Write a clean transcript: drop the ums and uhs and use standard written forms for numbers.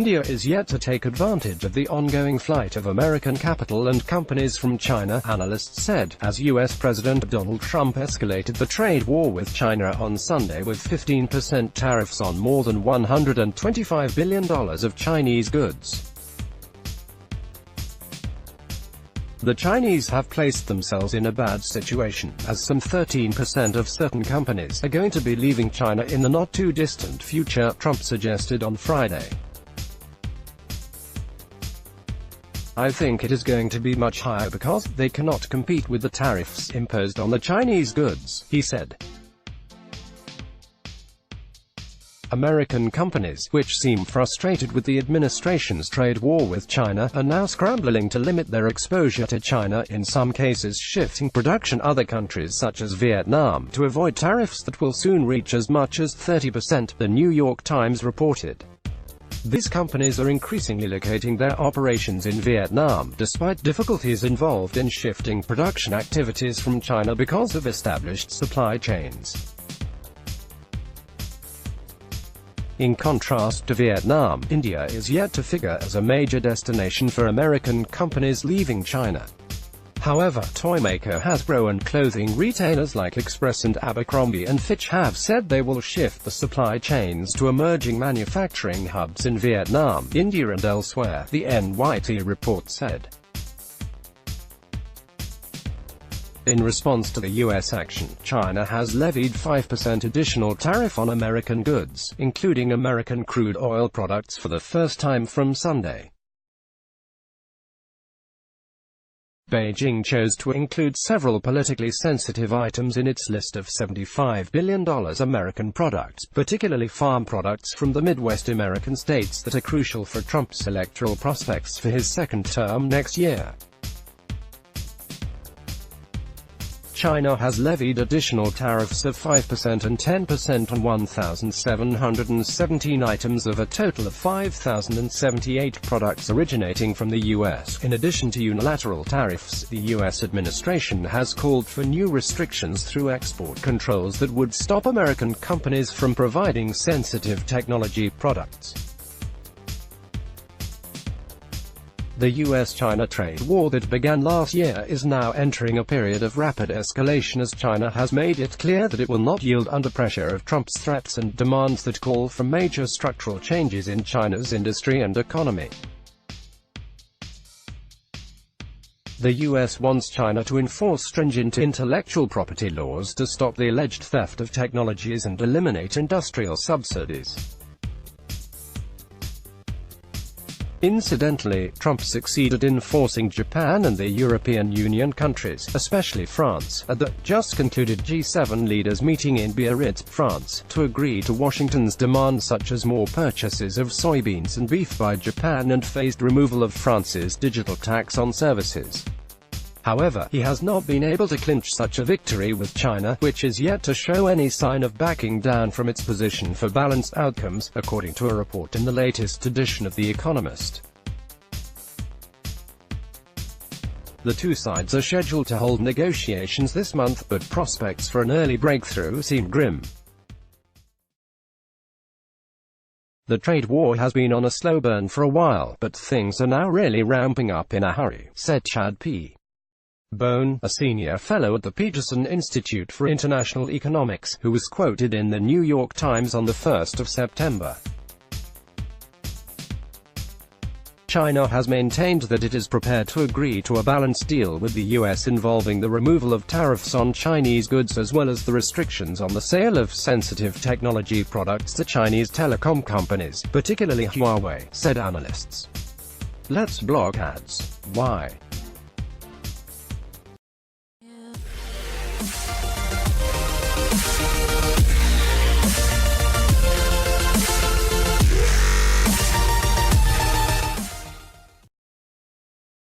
India is yet to take advantage of the ongoing flight of American capital and companies from China, analysts said, as U.S. President Donald Trump escalated the trade war with China on Sunday with 15% tariffs on more than $125 billion of Chinese goods. The Chinese have placed themselves in a bad situation, as some 13% of certain companies are going to be leaving China in the not-too-distant future, Trump suggested on Friday. I think it is going to be much higher because they cannot compete with the tariffs imposed on the Chinese goods, he said. American companies, which seem frustrated with the administration's trade war with China, are now scrambling to limit their exposure to China, in some cases shifting production to other countries such as Vietnam, to avoid tariffs that will soon reach as much as 30%, the New York Times reported. These companies are increasingly locating their operations in Vietnam, despite difficulties involved in shifting production activities from China because of established supply chains. In contrast to Vietnam, India is yet to figure as a major destination for American companies leaving China. However, toymaker Hasbro and clothing retailers like Express and Abercrombie & Fitch have said they will shift the supply chains to emerging manufacturing hubs in Vietnam, India and elsewhere, the NYT report said. In response to the U.S. action, China has levied 5% additional tariff on American goods, including American crude oil products for the first time from Sunday. Beijing chose to include several politically sensitive items in its list of $75 billion American products, particularly farm products from the Midwest American states that are crucial for Trump's electoral prospects for his second term next year. China has levied additional tariffs of 5% and 10% on 1,717 items of a total of 5,078 products originating from the U.S. In addition to unilateral tariffs, the U.S. administration has called for new restrictions through export controls that would stop American companies from providing sensitive technology products. The U.S.-China trade war that began last year is now entering a period of rapid escalation as China has made it clear that it will not yield under pressure of Trump's threats and demands that call for major structural changes in China's industry and economy. The U.S. wants China to enforce stringent intellectual property laws to stop the alleged theft of technologies and eliminate industrial subsidies. Incidentally, Trump succeeded in forcing Japan and the European Union countries, especially France, at the just-concluded G7 leaders meeting in Biarritz, France, to agree to Washington's demands such as more purchases of soybeans and beef by Japan and phased removal of France's digital tax on services. However, he has not been able to clinch such a victory with China, which is yet to show any sign of backing down from its position for balanced outcomes, according to a report in the latest edition of The Economist. The two sides are scheduled to hold negotiations this month, but prospects for an early breakthrough seem grim. The trade war has been on a slow burn for a while, but things are now really ramping up in a hurry, said Chad P. Bone, a senior fellow at the Peterson Institute for International Economics, who was quoted in the New York Times on the 1st of September. China has maintained that it is prepared to agree to a balanced deal with the U.S. involving the removal of tariffs on Chinese goods as well as the restrictions on the sale of sensitive technology products to Chinese telecom companies, particularly Huawei, said analysts. Let's block ads. Why?